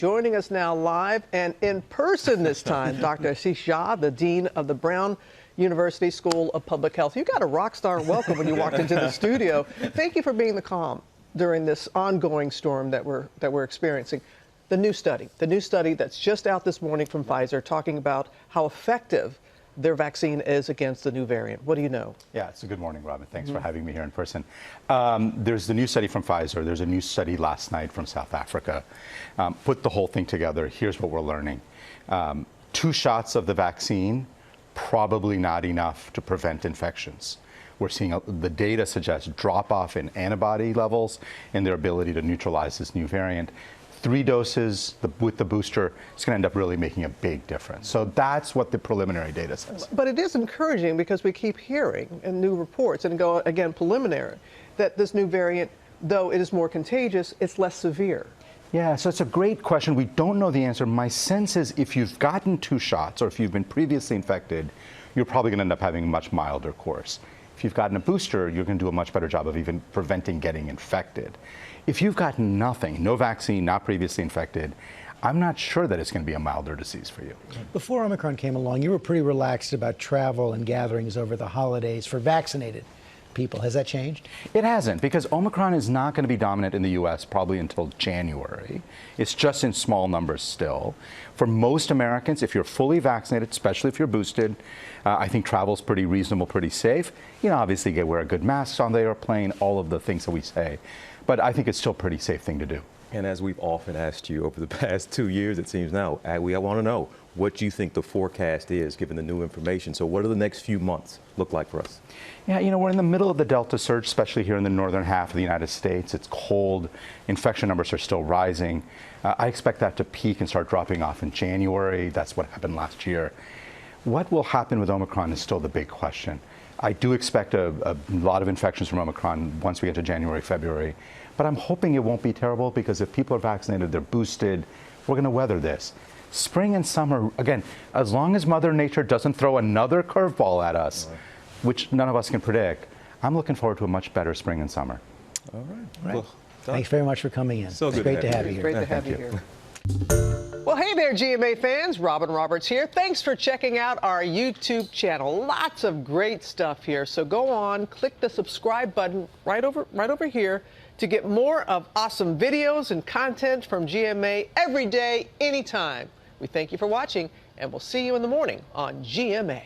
Joining us now live and in person this time, Dr. Ashish Jha, the Dean of the Brown University School of Public Health. You got a rock star welcome when you walked into the studio. Thank you for being the calm during this ongoing storm that we're experiencing. The new study that's just out this morning from Pfizer talking about how effective their vaccine is against the new variant. What do you know? Yeah, it's a good morning, Robin. Thanks for having me here in person. There's the new study from Pfizer. There's a new study last night from South Africa. Put the whole thing together. Here's what we're learning. 2 shots of the vaccine, probably not enough to prevent infections. We're seeing the data suggests drop off in antibody levels and their ability to neutralize this new variant. 3 doses with the booster is going to end up really making a big difference. So that's what the preliminary data says. But it is encouraging because we keep hearing in new reports, and go again preliminary, that this new variant, though it is more contagious, it's less severe. Yeah, so it's a great question. We don't know the answer. My sense is if you've gotten 2 shots or if you've been previously infected, you're probably going to end up having a much milder course. If you've gotten a booster, you're going to do a much better job of even preventing getting infected. If you've gotten nothing, no vaccine, not previously infected, I'm not sure that it's going to be a milder disease for you. Before Omicron came along, you were pretty relaxed about travel and gatherings over the holidays for vaccinated people. Has that changed? It hasn't, because Omicron is not going to be dominant in the U.S. probably until January. It's just in small numbers still. For most Americans, if you're fully vaccinated, especially if you're boosted, I think travel's pretty reasonable, pretty safe. You know, obviously, you wear a good mask on the airplane, all of the things that we say. But I think it's still a pretty safe thing to do. And as we've often asked you over the past 2 years, it seems now, we want to know what you think the forecast is given the new information. So what do the next few months look like for us? Yeah, you know, we're in the middle of the Delta surge, especially here in the northern half of the United States. It's cold. Infection numbers are still rising. I expect that to peak and start dropping off in January. That's what happened last year. What will happen with Omicron is still the big question. I do expect a lot of infections from Omicron once we get to January, February. But I'm hoping it won't be terrible, because if people are vaccinated, they're boosted, we're going to weather this. Spring and summer, again, as long as Mother Nature doesn't throw another curveball at us, which none of us can predict, I'm looking forward to a much better spring and summer. All right. Right. Well, thanks very much for coming in. So it's good great to have you It's here. great to have you here. Well, hey there, GMA fans. Robin Roberts here. Thanks for checking out our YouTube channel. Lots of great stuff here. So go on, click the subscribe button right over here to get more of awesome videos and content from GMA every day, anytime. We thank you for watching, and we'll see you in the morning on GMA.